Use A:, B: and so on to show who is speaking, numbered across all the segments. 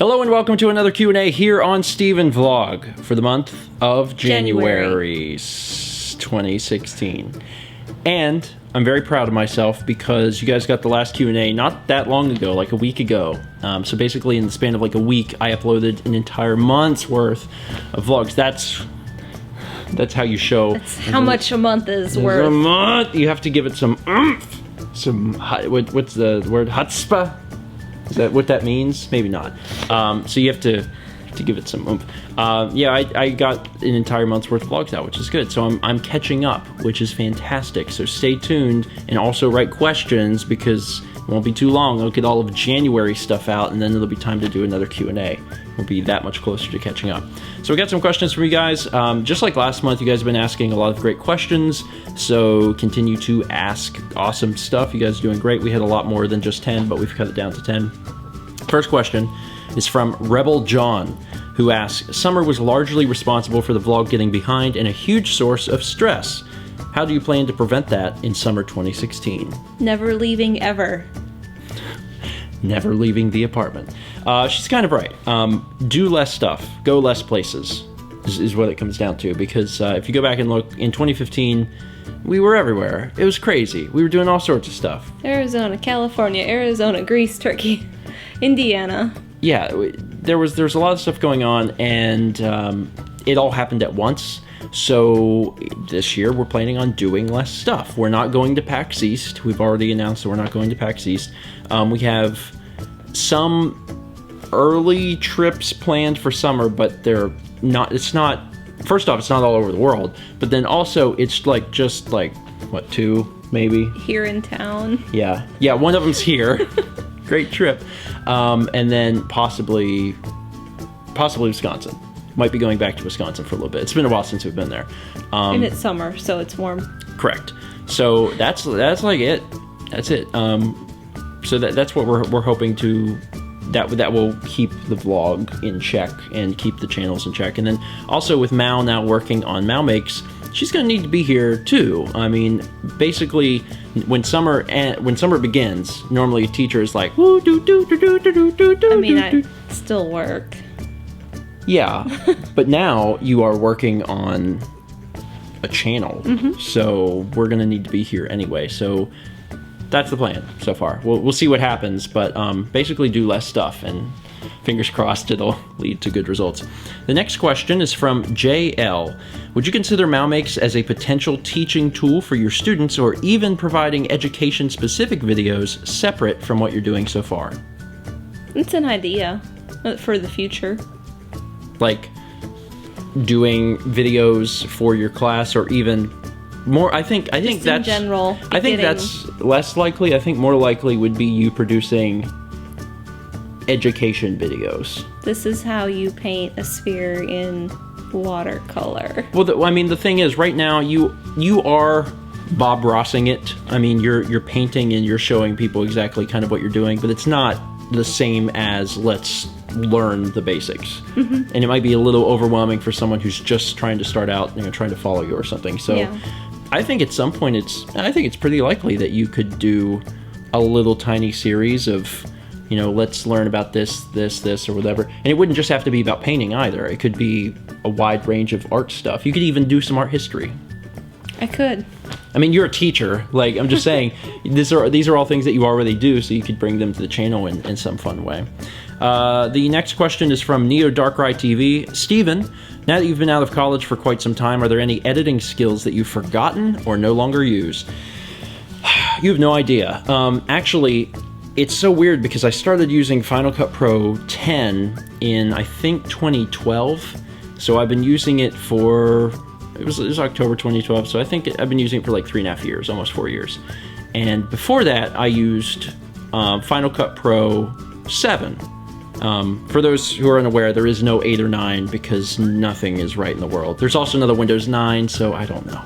A: Hello and welcome to another Q&A here on StephenVlog for the month of January 2016. And I'm very proud of myself because you guys got the last Q&A not that long ago, like a week ago. So basically in the span of like a week, I uploaded an entire month's worth of vlogs. That's how you show.
B: That's how much a month is worth.
A: A month. You have to give it some oomph. What's the word? Chutzpah? Is that what that means? Maybe not. So you have to give it some oomph. Yeah, I got an entire month's worth of vlogs out, which is good. So I'm catching up, which is fantastic. So stay tuned and also write questions because it won't be too long. I'll get all of January stuff out and then it'll be time to do another Q&A. We'll be that much closer to catching up. So we got some questions from you guys. Just like last month, you guys have been asking a lot of great questions. So continue to ask awesome stuff. You guys are doing great. We had a lot more than just 10, but we've cut it down to 10. First question is from Rebel John, who asks, summer was largely responsible for the vlog getting behind and a huge source of stress. How do you plan to prevent that in summer 2016?
B: Never leaving ever.
A: Never leaving the apartment. She's kind of right. Do less stuff. Go less places is what it comes down to. Because if you go back and look, in 2015, we were everywhere. It was crazy. We were doing all sorts of stuff.
B: Arizona, California, Arizona, Greece, Turkey, Indiana.
A: Yeah, there was a lot of stuff going on, and it all happened at once. So this year we're planning on doing less stuff. We're not going to PAX East. We've already announced that we're not going to PAX East. We have some early trips planned for summer, but they're not. It's not. First off, it's not all over the world, but then also it's like just like what, 2 maybe
B: here in town.
A: Yeah, one of them's here. Great trip. And then possibly Wisconsin. Might be going back to Wisconsin for a little bit. It's been a while since we've been there.
B: And it's summer, so it's warm.
A: Correct. So that's like it. That's it. So that's what we're hoping to. That will keep the vlog in check and keep the channels in check. And then also with Mal now working on MalMakes, she's going to need to be here too. I mean, basically, when summer begins, normally a teacher is like, woo, do, do, do, do, do, do, do,
B: I mean,
A: do,
B: I still work.
A: Yeah, but now you are working on a channel, so we're going to need to be here anyway. So that's the plan so far. We'll see what happens, but basically do less stuff, and fingers crossed it'll lead to good results. The next question is from JL. Would you consider MalMakes as a potential teaching tool for your students, or even providing education-specific videos separate from what you're doing so far?
B: It's an idea for the future.
A: Like doing videos for your class, or even more. I think that's
B: in general.
A: I think that's less likely. I think more likely would be you producing education videos.
B: This is how you paint a sphere in watercolor.
A: Well, I mean, the thing is, right now you are Bob Rossing it. I mean, you're painting and you're showing people exactly kind of what you're doing, but it's not the same as let's learn the basics. And it might be a little overwhelming for someone who's just trying to start out, trying to follow you or something. So yeah. I think at some point I think it's pretty likely that you could do a little tiny series of, let's learn about this, or whatever. And it wouldn't just have to be about painting either. It could be a wide range of art stuff. You could even do some art history.
B: I could.
A: I mean, you're a teacher. Like, I'm just saying, these are all things that you already do, so you could bring them to the channel in some fun way. The next question is from NeoDarkraiTV. Stephen, now that you've been out of college for quite some time, are there any editing skills that you've forgotten or no longer use? You have no idea. Actually, it's so weird because I started using Final Cut Pro 10 in, I think, 2012. So I've been using it for... It was October 2012, so I think I've been using it for like 3.5 years, almost 4 years. And before that, I used Final Cut Pro 7. For those who are unaware, there is no 8 or 9 because nothing is right in the world. There's also another Windows 9, so I don't know.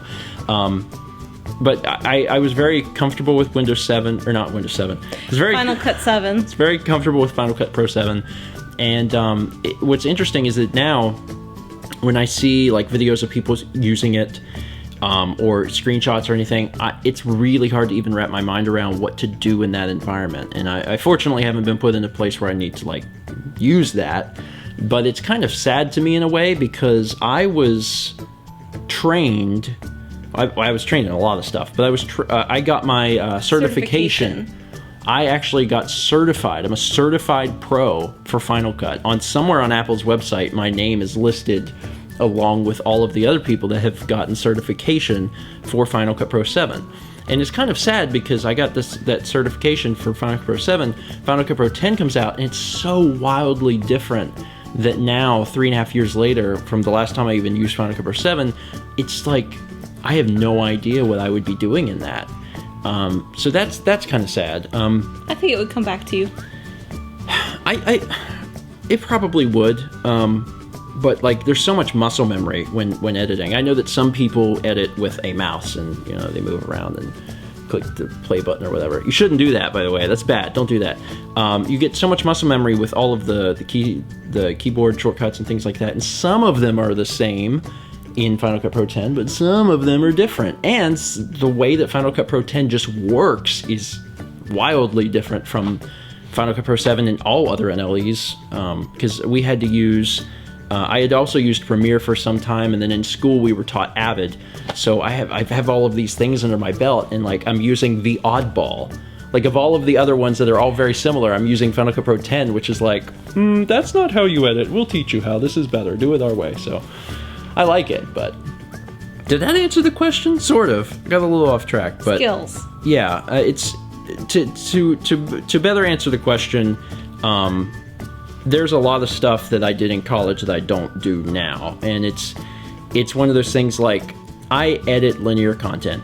A: But I was very comfortable with Windows 7, or not Windows 7.
B: Final Cut 7.
A: It's very comfortable with Final Cut Pro 7. And what's interesting is that now, when I see like videos of people using it, or screenshots or anything, it's really hard to even wrap my mind around what to do in that environment. And I fortunately haven't been put in a place where I need to like use that. But it's kind of sad to me in a way because I was trained. I was trained in a lot of stuff, but I got my certification. I actually got certified. I'm a certified pro for Final Cut. Somewhere on Apple's website, my name is listed along with all of the other people that have gotten certification for Final Cut Pro 7. And it's kind of sad because I got that certification for Final Cut Pro 7. Final Cut Pro 10 comes out, and it's so wildly different that now, 3.5 years later, from the last time I even used Final Cut Pro 7, it's like I have no idea what I would be doing in that. So that's kind of sad.
B: I think it would come back to you.
A: It probably would. But like, there's so much muscle memory when editing. I know that some people edit with a mouse and they move around and click the play button or whatever. You shouldn't do that, by the way. That's bad. Don't do that. You get so much muscle memory with all of the keyboard shortcuts and things like that, and some of them are the same in Final Cut Pro 10, but some of them are different. And the way that Final Cut Pro 10 just works is wildly different from Final Cut Pro 7 and all other NLEs, because we had to use... I had also used Premiere for some time, and then in school we were taught Avid. So I have all of these things under my belt, and like I'm using the oddball. Like, of all of the other ones that are all very similar, I'm using Final Cut Pro 10, which is like, that's not how you edit. We'll teach you how. This is better. Do it our way. So I like it, but did that answer the question? Sort of. I got a little off track, but
B: skills.
A: Yeah, it's to better answer the question. There's a lot of stuff that I did in college that I don't do now, and it's one of those things like I edit linear content,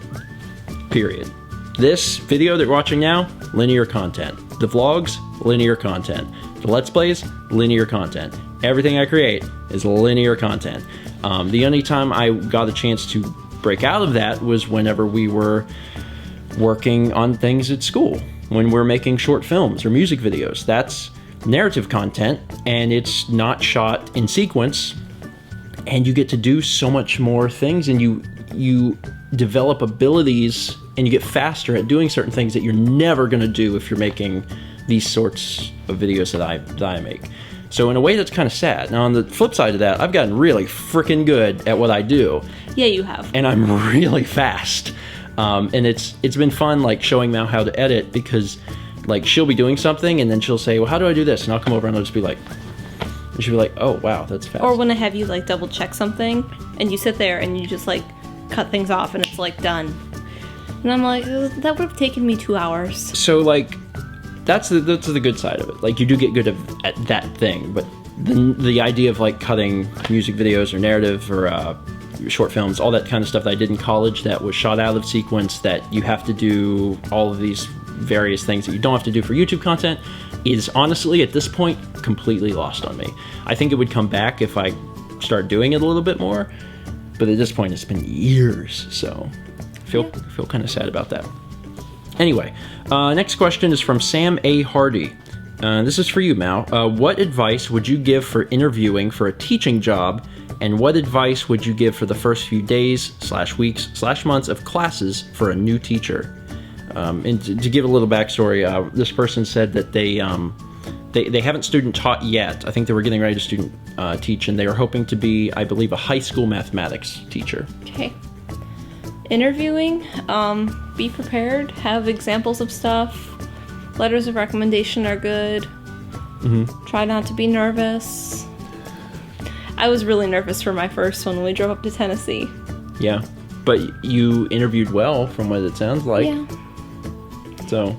A: period. This video that you're watching now, linear content. The vlogs, linear content. The Let's Plays, linear content. Everything I create is linear content. The only time I got a chance to break out of that was whenever we were working on things at school, when we're making short films or music videos. That's narrative content, and it's not shot in sequence, and you get to do so much more things, and you develop abilities, and you get faster at doing certain things that you're never going to do if you're making these sorts of videos that I make. So in a way, that's kind of sad. Now on the flip side of that, I've gotten really freaking good at what I do.
B: Yeah, you have.
A: And I'm really fast. And it's been fun, like, showing Mal how to edit, because like, she'll be doing something, and then she'll say, well, how do I do this? And I'll come over and I'll just be like, and she'll be like, oh, wow, that's fast.
B: Or when I have you, like, double check something, and you sit there and you just, like, cut things off, and it's, like, done. And I'm like, that would have taken me 2 hours. So,
A: like, that's the good side of it. Like, you do get good at that thing, but the idea of, like, cutting music videos or narrative or short films, all that kind of stuff that I did in college that was shot out of sequence, that you have to do all of these various things that you don't have to do for YouTube content, is honestly at this point completely lost on me. I think it would come back if I start doing it a little bit more, but at this point it's been years, so I feel kind of sad about that. Anyway, next question is from SamAHardy. This is for you, Mal. What advice would you give for interviewing for a teaching job, and what advice would you give for the first few days / weeks / months of classes for a new teacher? And to give a little backstory, this person said that they haven't student taught yet. I think they were getting ready to student teach, and they were hoping to be, I believe, a high school mathematics teacher.
B: Okay. Interviewing, be prepared, have examples of stuff. Letters of recommendation are good.
A: Mm-hmm.
B: Try not to be nervous. I was really nervous for my first one when we drove up to Tennessee.
A: Yeah, but you interviewed well from what it sounds like.
B: Yeah.
A: So,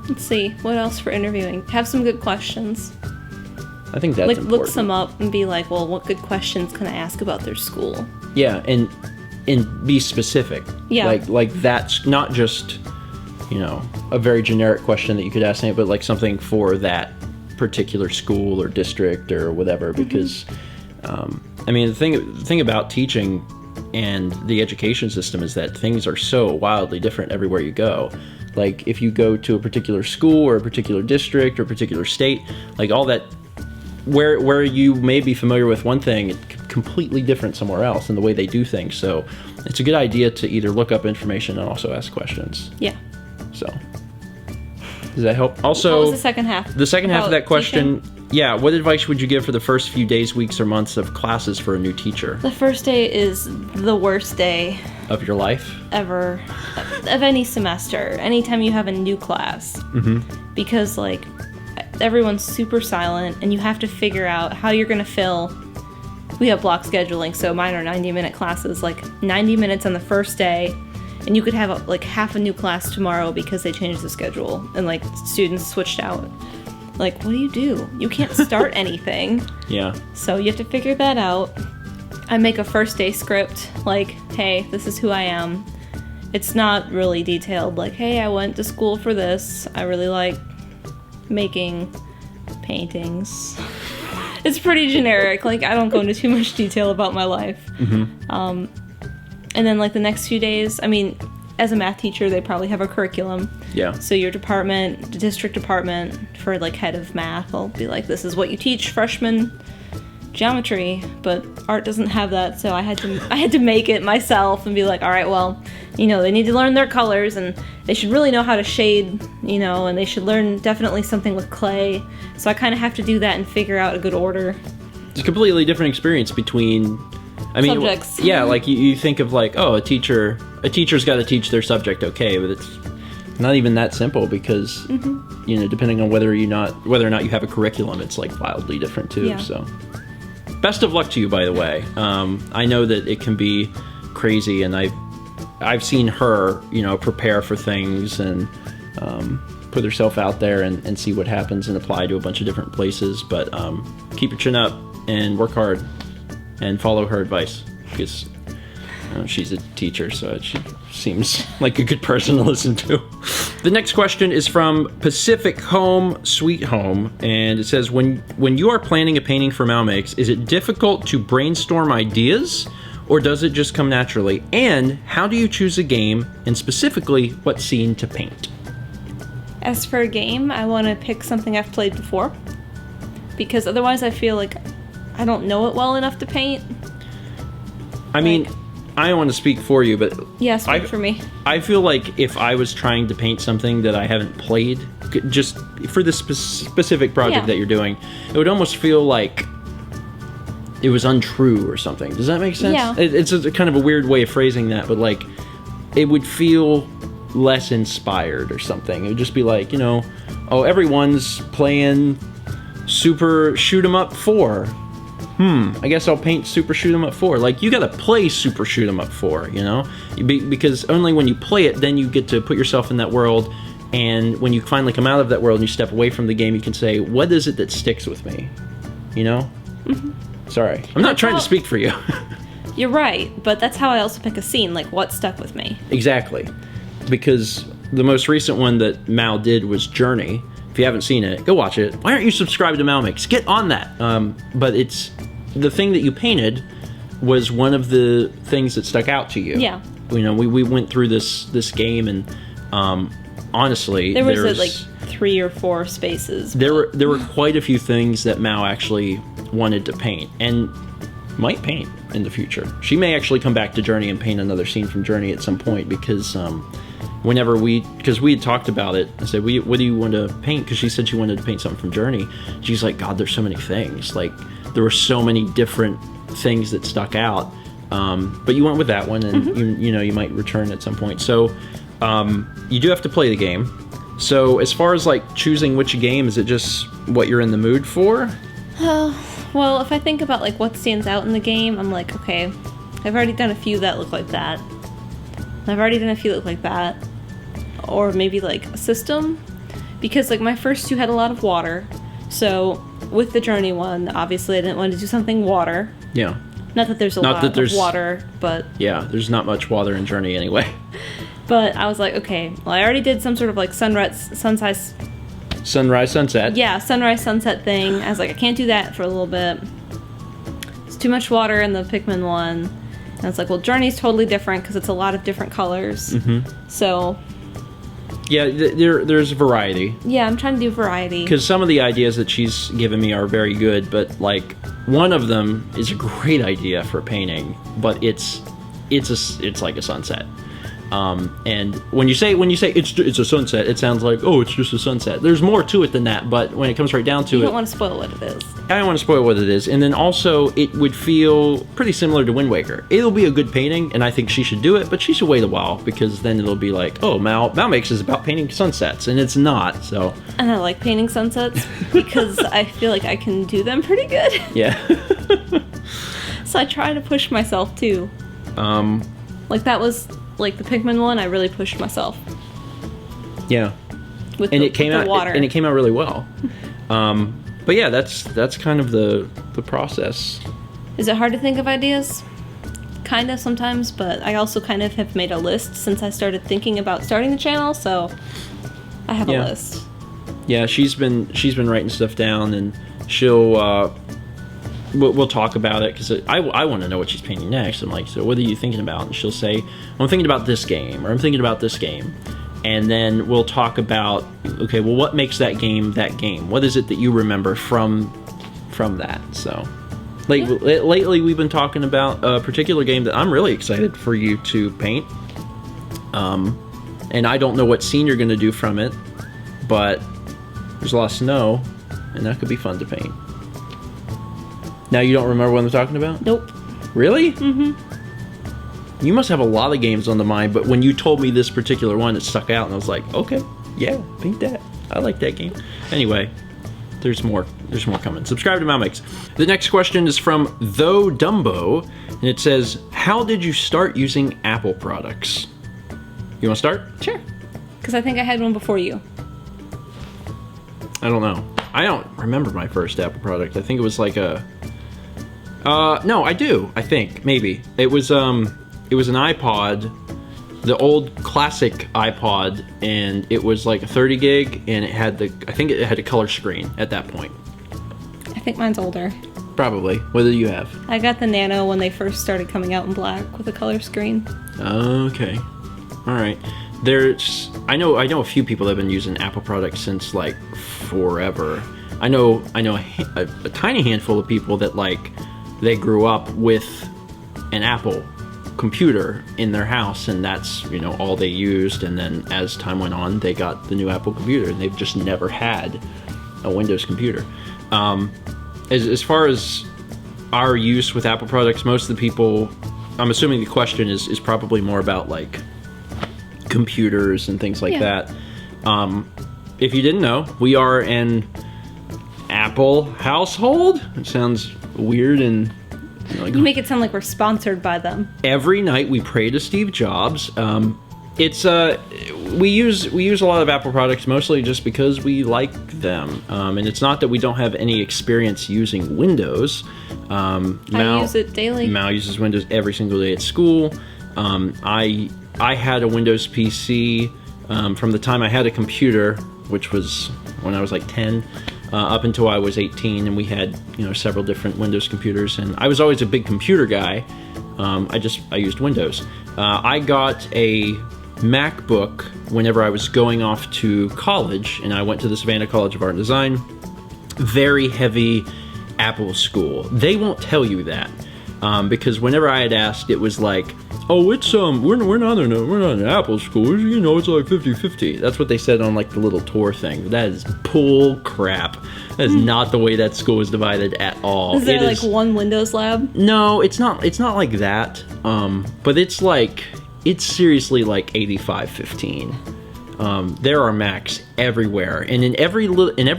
B: let's see, what else for interviewing? Have some good questions.
A: I think that's important.
B: Look some up and be like, well, what good questions can I ask about their school?
A: Yeah, and be specific.
B: Yeah.
A: Like that's not just, a very generic question that you could ask anybody, but like something for that particular school or district or whatever, because, I mean, the thing about teaching and the education system is that things are so wildly different everywhere you go. Like, if you go to a particular school or a particular district or a particular state, like all that, where you may be familiar with one thing, it's completely different somewhere else in the way they do things. So it's a good idea to either look up information and also ask questions.
B: Yeah.
A: So Does that help? Also,
B: What was the second half?
A: The second half of
B: About
A: that question, yeah, what advice would you give for the first few days, weeks, or months of classes for a new teacher?
B: The first day is the worst day
A: Of your life?
B: ever of any semester. Anytime you have a new class. Because, like, everyone's super silent, and you have to figure out how you're going to fill. We have block scheduling, so mine are 90-minute classes, like 90 minutes on the first day. And you could have like half a new class tomorrow because they changed the schedule and like students switched out. Like, what do? You can't start anything.
A: Yeah.
B: So you have to figure that out. I make a first day script, like, hey, this is who I am. It's not really detailed, like, hey, I went to school for this. I really like making paintings. It's pretty generic. Like, I don't go into too much detail about my life. And then, like, the next few days, I mean, as a math teacher, they probably have a curriculum.
A: Yeah.
B: So your department, the district department, for, like, head of math, will be like, this is what you teach freshman geometry. But art doesn't have that, so I had to make it myself and be like, all right, well, you know, they need to learn their colors, and they should really know how to shade, you know, and they should learn definitely something with clay. So I kind of have to do that and figure out a good order.
A: It's a completely different experience between... I mean,
B: subjects.
A: Yeah, like you think of like, oh, a teacher's got to teach their subject, okay, but it's not even that simple because you know, depending on whether or not you have a curriculum, it's like wildly different too.
B: Yeah.
A: So, best of luck to you, by the way. I know that it can be crazy, and I've seen her, you know, prepare for things and put herself out there and see what happens and apply to a bunch of different places. But keep your chin up and work hard. And follow her advice, because she's a teacher, so she seems like a good person to listen to. The next question is from pacifichomesweethome, and it says, when you are planning a painting for MalMakes, is it difficult to brainstorm ideas, or does it just come naturally? And how do you choose a game, and specifically, what scene to paint?
B: As for a game, I want to pick something I've played before, because otherwise I feel like I don't know it well enough to paint.
A: I mean, I don't want to speak for you, but...
B: Yeah, speak for me.
A: I feel like if I was trying to paint something that I haven't played, just for this specific project that you're doing, it would almost feel like it was untrue or something. Does that make sense?
B: Yeah.
A: It's a kind of a weird way of phrasing that, but like, it would feel less inspired or something. It would just be like, you know, oh, everyone's playing Super Shoot 'em Up 4. I guess I'll paint Super Shoot 'em Up 4. Like, you gotta play Super Shoot 'em Up 4, you know? Because only when you play it, then you get to put yourself in that world, and when you finally come out of that world and you step away from the game, you can say, what is it that sticks with me? You know? Sorry. I'm not trying to speak for you.
B: You're right, but that's how I also pick a scene, like what stuck with me.
A: Exactly. Because the most recent one that Mal did was Journey. If you haven't seen it, go watch it. Why aren't you subscribed to MalMakes? Get on that. But it's the thing that you painted was one of the things that stuck out to you.
B: Yeah.
A: You know, we went through this game, and honestly,
B: there was like 3 or 4 spaces.
A: There were quite a few things that Mal actually wanted to paint and might paint in the future. She may actually come back to Journey and paint another scene from Journey at some point, because because we had talked about it. I said, what do you want to paint? Because she said she wanted to paint something from Journey. She's like, God, there's so many things. Like, there were so many different things that stuck out. But you went with that one, and you know, you might return at some point. So you do have to play the game. So as far as like choosing which game, is it just what you're in the mood for?
B: Well, if I think about like what stands out in the game, I'm like, okay, I've already done a few that look like that. I've already done a few that look like that. Or maybe like a system, because like my first 2 had a lot of water. So with the Journey one, obviously I didn't want to do something water.
A: Yeah.
B: Not that there's a lot of water, but...
A: Yeah, there's not much water in Journey anyway.
B: But I was like, okay, well, I already did some sort of like sunrise, sunset. Yeah, sunrise, sunset thing. I was like, I can't do that for a little bit. It's too much water in the Pikmin one. And it's like, well, Journey's totally different because it's a lot of different colors. So...
A: Yeah, there's variety.
B: Yeah, I'm trying to do variety. Because
A: some of the ideas that she's given me are very good, but like one of them is a great idea for painting, but it's like a sunset. And when you say it's a sunset, it sounds like, oh, it's just a sunset. There's more to it than that, but when it comes right down to it,
B: you don't want to spoil what it is.
A: I don't want to spoil what it is. And then also, it would feel pretty similar to Wind Waker. It'll be a good painting, and I think she should do it, but she should wait a while, because then it'll be like, oh, MalMakes is about painting sunsets, and it's not, so.
B: And I like painting sunsets, because I feel like I can do them pretty good.
A: Yeah.
B: So I try to push myself, too. Like, that was, like, the Pikmin one, I really pushed myself.
A: Yeah.
B: With
A: and
B: the,
A: it came
B: with
A: out,
B: the water.
A: and it came out really well. But yeah, that's kind of the process.
B: Is it hard to think of ideas? Kind of sometimes, but I also kind of have made a list since I started thinking about starting the channel, so I have a list.
A: Yeah, she's been writing stuff down, and she'll we'll talk about it, because I want to know what she's painting next. I'm like, so what are you thinking about? And she'll say, I'm thinking about this game, or I'm thinking about this game. And then we'll talk about, okay, well, what makes that game that game? What is it that you remember from that? So, lately we've been talking about a particular game that I'm really excited for you to paint. And I don't know what scene you're going to do from it, but there's a lot of snow, and that could be fun to paint. Now you don't remember what I'm talking about?
B: Nope.
A: Really? Mm-hmm. You must have a lot of games on the mind, but when you told me this particular one, it stuck out, and I was like, okay, yeah, paint that. I like that game. Anyway, there's more coming. Subscribe to MalMakes. The next question is from ThoDumbo, and it says, how did you start using Apple products? You want to start?
B: Sure. Because I think I had one before you.
A: I don't know. I don't remember my first Apple product. I think it was like a... no, I do. I think, maybe. It was an iPod, the old classic iPod, and it was like a 30 gig, and it had I think it had a color screen at that point.
B: I think mine's older.
A: Probably. What do you have?
B: I got the Nano when they first started coming out in black with a color screen.
A: Okay. All right. I know a few people that have been using Apple products since like forever. I know a tiny handful of people that like they grew up with an Apple computer in their house, and that's all they used, and then as time went on they got the new Apple computer, and they've just never had a Windows computer. As far as our use with Apple products, most of the people, I'm assuming the question is probably more about like computers and things like that. If you didn't know, we are an Apple household. It sounds weird, and
B: you make it sound like we're sponsored by them.
A: Every night we pray to Steve Jobs. We use a lot of Apple products mostly just because we like them, and it's not that we don't have any experience using Windows.
B: I use it daily.
A: Mal uses Windows every single day at school. I had a Windows PC from the time I had a computer, which was when I was like 10, up until I was 18, and we had several different Windows computers, and I was always a big computer guy. I used Windows. I got a MacBook whenever I was going off to college, and I went to the Savannah College of Art and Design. Very heavy Apple school. They won't tell you that, because whenever I had asked, it was like, oh, it's we're not an Apple school, it's like 50-50. That's what they said on like the little tour thing. That is bull crap. That is not the way that school is divided at all.
B: Is there like one Windows lab?
A: No, it's not like that. But it's seriously like 85-15. There are Macs everywhere, and in every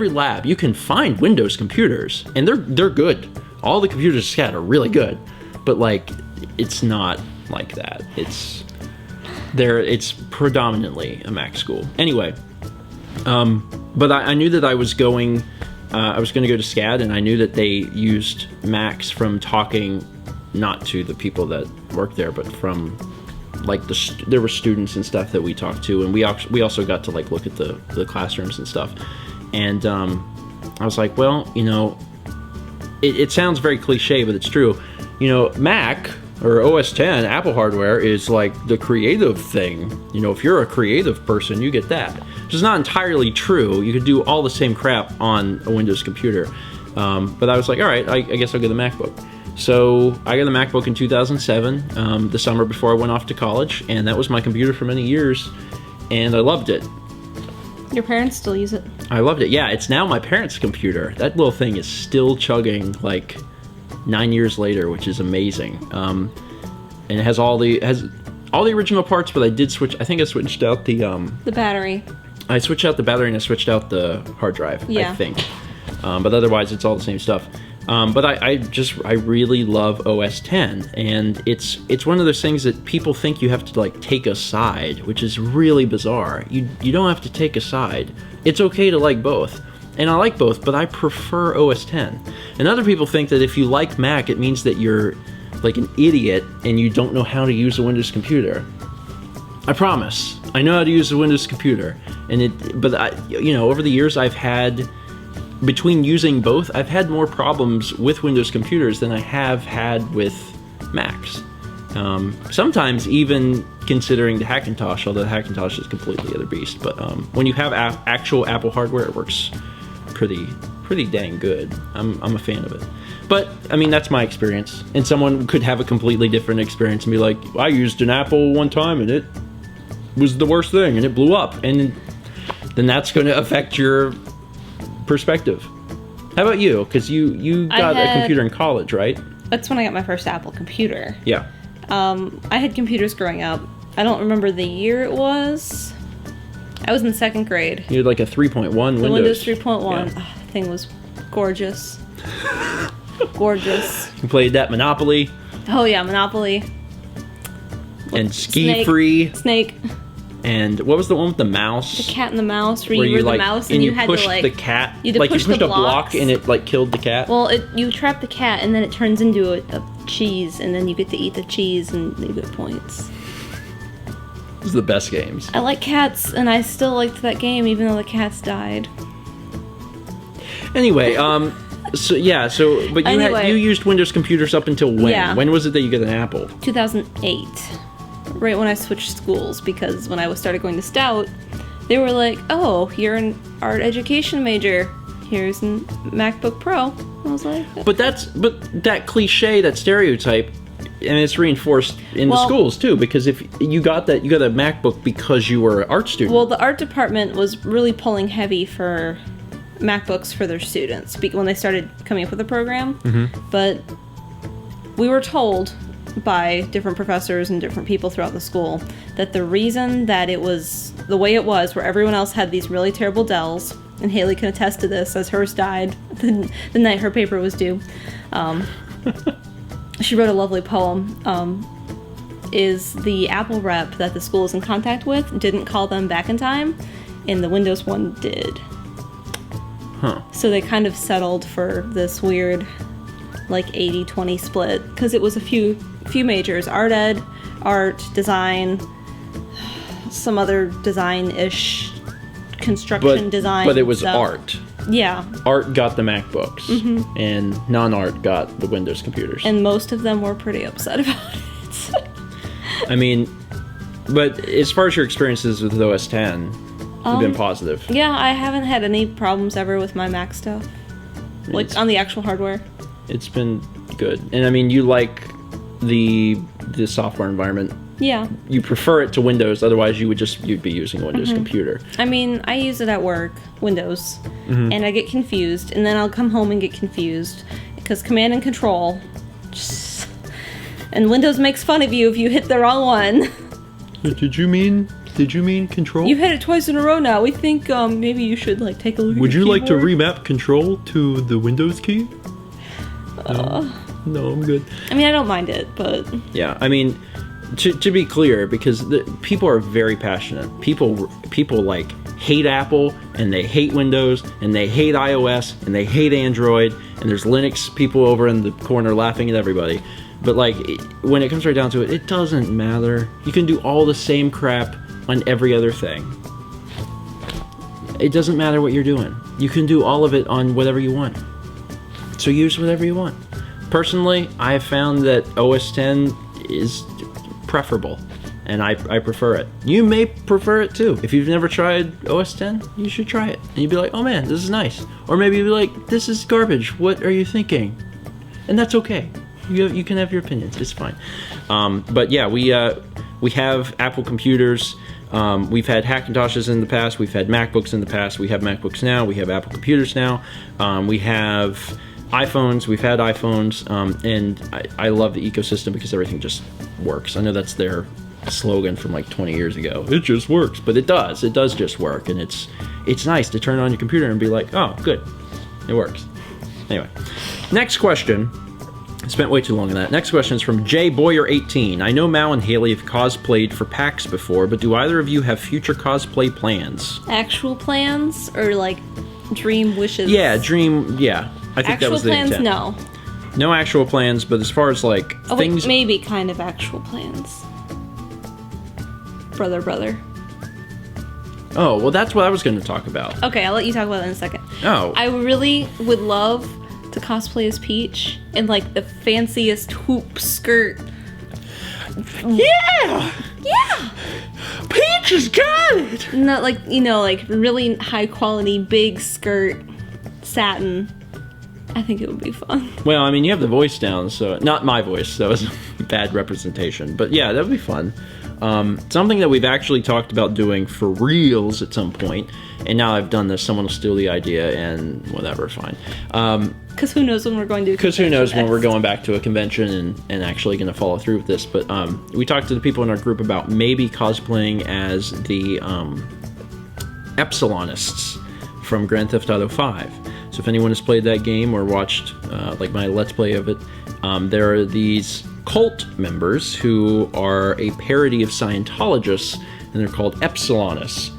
A: lab you can find Windows computers, and they're good. All the computers scattered are really good, but like it's not like that. It's predominantly a Mac school. Anyway, but I knew that I was going to go to SCAD, and I knew that they used Macs from talking not to the people that worked there, but from like there were students and stuff that we talked to, and we also got to like look at the classrooms and stuff. And I was like, well, it sounds very cliche, but it's true. Mac or OS X, Apple hardware, is like the creative thing. If you're a creative person, you get that. Which is not entirely true. You could do all the same crap on a Windows computer. But I was like, all right, I guess I'll get a MacBook. So I got a MacBook in 2007, the summer before I went off to college, and that was my computer for many years, and I loved it.
B: Your parents still use it?
A: I loved it. Yeah, it's now my parents' computer. That little thing is still chugging like 9 years later, which is amazing. And it has all the original parts, but I did switch. I think I switched out the
B: battery.
A: I switched out the battery and I switched out the hard drive.
B: Yeah.
A: I think, but otherwise it's all the same stuff. But I really love OS X, and it's one of those things that people think you have to like take a side, which is really bizarre. You don't have to take a side. It's okay to like both, and I like both, but I prefer OS X. And other people think that if you like Mac, it means that you're like an idiot and you don't know how to use a Windows computer. I promise, I know how to use a Windows computer, but over the years I've had. Between using both, I've had more problems with Windows computers than I have had with Macs. Sometimes even considering the Hackintosh, although the Hackintosh is completely other beast. But when you have actual Apple hardware, it works pretty dang good. I'm a fan of it. But I mean, that's my experience. And someone could have a completely different experience and be like, I used an Apple one time and it was the worst thing and it blew up. And then that's going to affect your perspective. How about you? Because you got a computer in college, right?
B: That's when I got my first Apple computer.
A: Yeah.
B: I had computers growing up. I don't remember the year it was. I was in 2nd grade.
A: You had like a 3.1 Windows.
B: The Windows 3.1.
A: Yeah.
B: Oh, the thing was gorgeous. Gorgeous.
A: You played that Monopoly.
B: Oh yeah, Monopoly.
A: And Ski Free.
B: Snake.
A: And what was the one with the mouse?
B: The cat and the mouse, where you were the mouse and you had
A: pushed
B: to like
A: the cat.
B: You had to push
A: you pushed
B: the
A: a block
B: blocks.
A: and it like killed the cat.
B: Well, you trap the cat and then it turns into a cheese, and then you get to eat the cheese and you get points.
A: Those are the best games.
B: I like cats, and I still liked that game even though the cats died.
A: Anyway, but you used Windows computers up until when?
B: Yeah.
A: When was it that you got an Apple?
B: 2008. Right when I switched schools, because when I started going to Stout, they were like, oh, you're an art education major. Here's a MacBook Pro. I was like...
A: But that cliche, that stereotype, and it's reinforced in the schools too, because if you got a MacBook because you were an art student.
B: Well, the art department was really pulling heavy for MacBooks for their students when they started coming up with the program.
A: Mm-hmm.
B: But we were told by different professors and different people throughout the school that the reason that it was the way it was, where everyone else had these really terrible Dells, and Haley can attest to this as hers died the night her paper was due. She wrote a lovely poem. Is the Apple rep that the school is in contact with didn't call them back in time, and the Windows one did.
A: Huh.
B: So they kind of settled for this weird like 80-20 split, because it was a few majors: art ed, art, design, some other design-ish, construction design.
A: But it was
B: stuff.
A: art.
B: Yeah.
A: Art got the MacBooks,
B: Mm-hmm.
A: and non-art got the Windows computers.
B: And most of them were pretty upset about it.
A: I mean, but as far as your experiences with OS X, have been positive.
B: Yeah, I haven't had any problems ever with my Mac stuff. Like, on the actual hardware.
A: It's been good. And I mean, you like the software environment.
B: Yeah.
A: You prefer it to Windows, otherwise you'd be using a Windows
B: Mm-hmm.
A: computer.
B: I mean, I use it at work, Windows, and I get confused, and then I'll come home and get confused, because Command and Control, and Windows makes fun of you if you hit the wrong one.
A: Did you mean Control?
B: You hit it twice in a row now. We think maybe you should like take a look at
A: Would
B: your
A: you like to
B: keyboard.
A: remap Control to the Windows key? No, I'm good.
B: I mean, I don't mind it, but...
A: Yeah, I mean, to be clear, because people are very passionate. People like hate Apple, and they hate Windows, and they hate iOS, and they hate Android, and there's Linux people over in the corner laughing at everybody. But like, when it comes right down to it, it doesn't matter. You can do all the same crap on every other thing. It doesn't matter what you're doing. You can do all of it on whatever you want. So use whatever you want. Personally, I have found that OS X is preferable, and I prefer it. You may prefer it too. If you've never tried OS X, you should try it. And you'd be like, oh man, this is nice. Or maybe you'd be like, this is garbage. What are you thinking? And that's okay. You can have your opinions. It's fine. But yeah, we have Apple computers. We've had Hackintoshes in the past. We've had MacBooks in the past. We have MacBooks now. We have Apple computers now. We have iPhones. We've had iPhones. And I love the ecosystem because everything just works. I know that's their slogan from like 20 years ago. It just works. But it does. It does just work. And it's nice to turn on your computer and be like, oh, good. It works. Anyway, next question. I spent way too long on that. Next question is from Jay Boyer18. I know Mal and Haley have cosplayed for PAX before, but do either of you have future cosplay plans?
B: Actual plans or like dream wishes?
A: Yeah, I think that was the
B: plans,
A: intent.
B: no.
A: No actual plans, but as far as like things...
B: Wait, maybe kind of actual plans. Brother.
A: Oh, well that's what I was going to talk about.
B: Okay, I'll let you talk about that in a second.
A: Oh.
B: I really would love to cosplay as Peach in like the fanciest hoop skirt.
A: Yeah!
B: Yeah!
A: Peach has got it!
B: Not like, like really high quality big skirt, satin. I think it would be fun.
A: Well, I mean, you have the voice down, so... Not my voice, that was a bad representation. But yeah, that would be fun. Something that we've actually talked about doing for reals at some point, and now I've done this, someone will steal the idea, and whatever, fine.
B: Because who knows when we're going to a
A: Because who knows when
B: next.
A: we're going back to a convention and actually going to follow through with this. But we talked to the people in our group about maybe cosplaying as the Epsilonists from Grand Theft Auto 5. So if anyone has played that game or watched like my Let's Play of it, there are these cult members who are a parody of Scientologists, and they're called Epsilonists.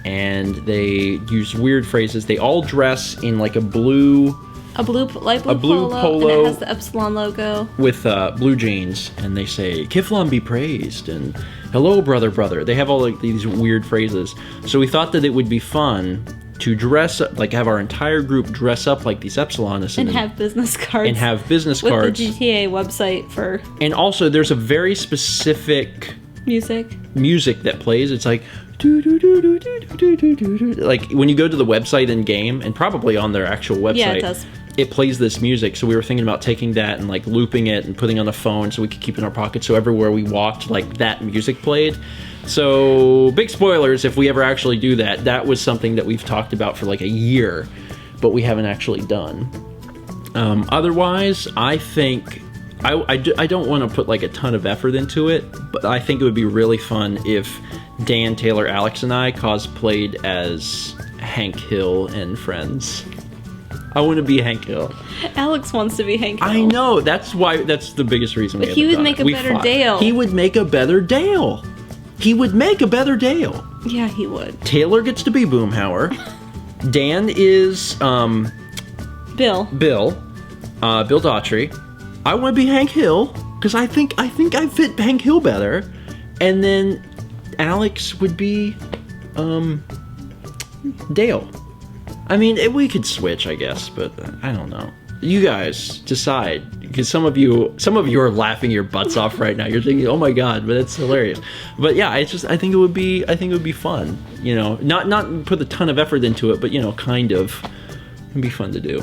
A: And they use weird phrases. They all dress in like a light blue polo,
B: and it has the Epsilon logo
A: with blue jeans, and they say "Kiflon be praised" and "Hello, brother." They have all like these weird phrases. So we thought that it would be fun to dress up, like have our entire group dress up like these Epsilonists
B: and have business cards.
A: And have business
B: with
A: cards.
B: the GTA website for...
A: And also, there's a very specific... Music that plays. It's like... Like, when you go to the website in-game, and probably on their actual website...
B: Yeah, it does.
A: It plays this music, so we were thinking about taking that and, like, looping it and putting it on the phone so we could keep it in our pocket, so everywhere we walked, like, that music played. So, big spoilers if we ever actually do that. That was something that we've talked about for like a year, but we haven't actually done. Otherwise, I think... I don't want to put like a ton of effort into it, but I think it would be really fun if Dan, Taylor, Alex, and I cosplayed as Hank Hill and Friends. I want to be Hank Hill.
B: Alex wants to be Hank Hill.
A: I know, that's the biggest reason we haven't
B: he would
A: done
B: make
A: it.
B: a better Dale.
A: He would make a better Dale. He would make a better Dale.
B: Yeah, he would.
A: Taylor gets to be Boomhauer. Dan is
B: Bill.
A: Bill Daughtry. I want to be Hank Hill because I think I fit Hank Hill better. And then Alex would be Dale. I mean, we could switch, I guess, but I don't know. You guys decide, because some of you are laughing your butts off right now. You're thinking, "Oh my god," but it's hilarious. But yeah, I think it would be fun. Not put a ton of effort into it, but kind of, it'd be fun to do.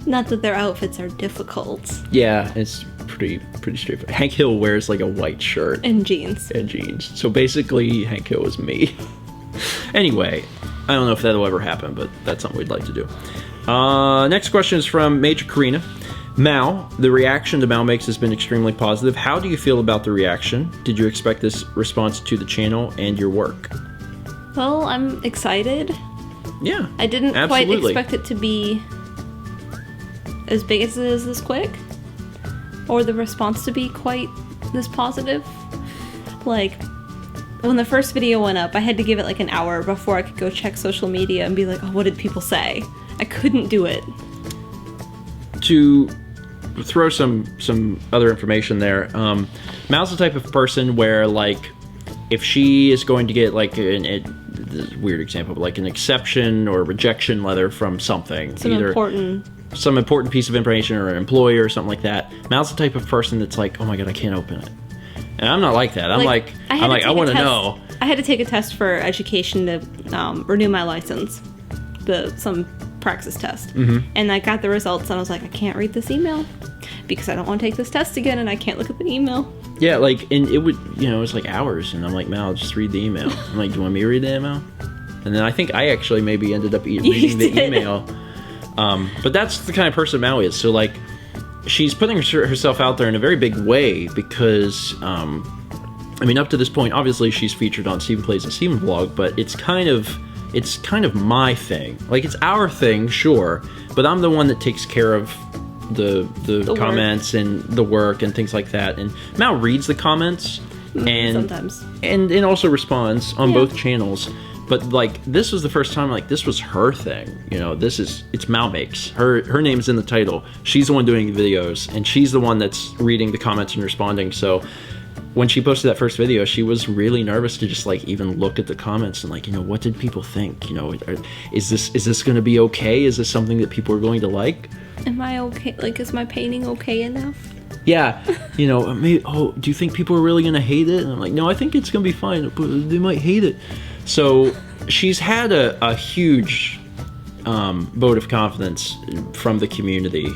B: Not that their outfits are difficult.
A: Yeah, it's pretty straightforward. Hank Hill wears like a white shirt
B: and jeans.
A: So basically, Hank Hill is me. Anyway, I don't know if that'll ever happen, but that's something we'd like to do. Next question is from MajorKerina. Mal, the reaction to MalMakes has been extremely positive. How do you feel about the reaction? Did you expect this response to the channel and your work?
B: Well, I'm excited.
A: Yeah,
B: I didn't
A: absolutely.
B: quite expect it to be as big as it is this quick, or the response to be quite this positive. Like, when the first video went up, I had to give it like an hour before I could go check social media and be like, oh, what did people say? I couldn't do it.
A: To throw some other information there, Mal's the type of person where, like, if she is going to get like this is a weird example, but like an exception or rejection letter from something, some important piece of information or an employer or something like that, Mal's the type of person that's like, oh my god, I can't open it. And I'm not like that. I want to know. I
B: I had to take a test for education to renew my license. Some praxis test. And I got the results, and I was like, I can't read this email because I don't want to take this test again, and I can't look at the email.
A: Yeah, like, and it would, you know, it was like hours, and I'm like, Mal, just read the email. I'm like, do you want me to read the email? And then I think I actually maybe ended up reading the email. But that's the kind of person Mal is. So, like, she's putting herself out there in a very big way because, I mean, up to this point, obviously she's featured on Stephen Plays a StephenVlog, but it's kind of my thing. Like, it's our thing, sure, but I'm the one that takes care of the comments and the work and things like that. And Mal reads the comments and
B: sometimes
A: and also responds on both channels. But like, this was the first time, like, this was her thing. You know, it's MalMakes. Her name's in the title. She's the one doing the videos, and she's the one that's reading the comments and responding. So when she posted that first video, she was really nervous to just, like, even look at the comments and, like, you know, what did people think? You know, is this going to be okay? Is this something that people are going to like?
B: Am I okay? Like, is my painting okay enough?
A: Yeah, you know, maybe, do you think people are really going to hate it? And I'm like, no, I think it's going to be fine, but they might hate it. So she's had a huge vote of confidence from the community.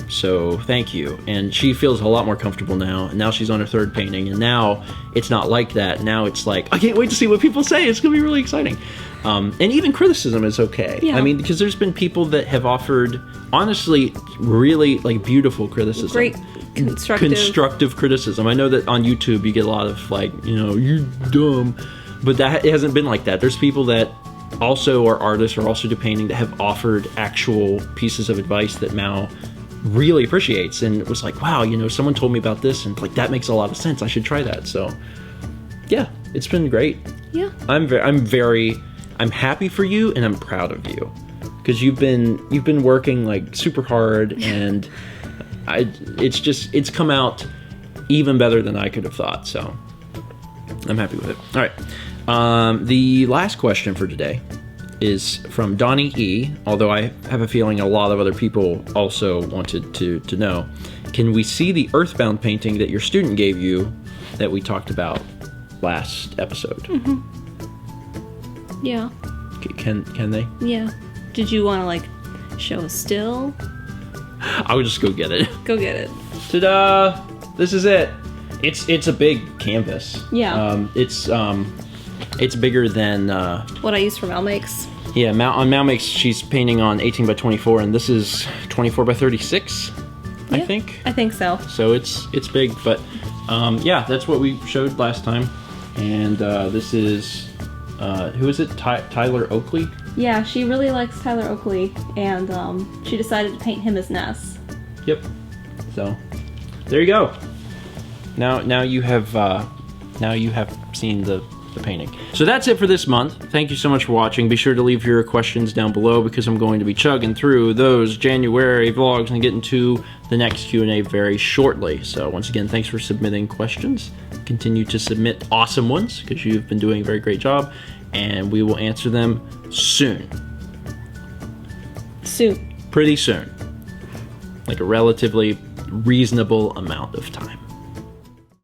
A: So thank you. And she feels a lot more comfortable now. And now she's on her third painting. And now it's not like that. Now it's like, I can't wait to see what people say. It's going to be really exciting. And even criticism is okay.
B: Yeah.
A: I mean, because there's been people that have offered, honestly, really, like, beautiful criticism.
B: Great constructive
A: criticism. I know that on YouTube you get a lot of, like, you know, you're dumb. But it hasn't been like that. There's people that also are artists or also do painting that have offered actual pieces of advice that Mal really appreciates. And it was like, wow, you know, someone told me about this, and, like, that makes a lot of sense. I should try that. So, yeah, it's been great.
B: Yeah.
A: I'm happy for you, and I'm proud of you, because you've been working, like, super hard, and it's come out even better than I could have thought. So I'm happy with it. All right. The last question for today is from Donnie E, although I have a feeling a lot of other people also wanted to know. Can we see the Earthbound painting that your student gave you that we talked about last episode?
B: Yeah.
A: Can they?
B: Yeah. Did you want to, like, show a still?
A: I would just go get it.
B: Go get it.
A: Ta-da! This is it. It's a big canvas.
B: Yeah.
A: It's bigger than
B: what I use for MalMakes.
A: Yeah, on MalMakes she's painting on 18 by 24, and this is 24 by 36.
B: Yeah,
A: I think.
B: I think so.
A: So it's big, but yeah, that's what we showed last time. And this is who is it? Tyler Oakley.
B: Yeah, she really likes Tyler Oakley, and she decided to paint him as Ness.
A: Yep. So there you go. Now you have seen the painting. So that's it for this month. Thank you so much for watching. Be sure to leave your questions down below, because I'm going to be chugging through those January vlogs and getting to the next Q&A very shortly. So once again, thanks for submitting questions. Continue to submit awesome ones, because you've been doing a very great job, and we will answer them soon. Pretty soon. Like a relatively reasonable amount of time.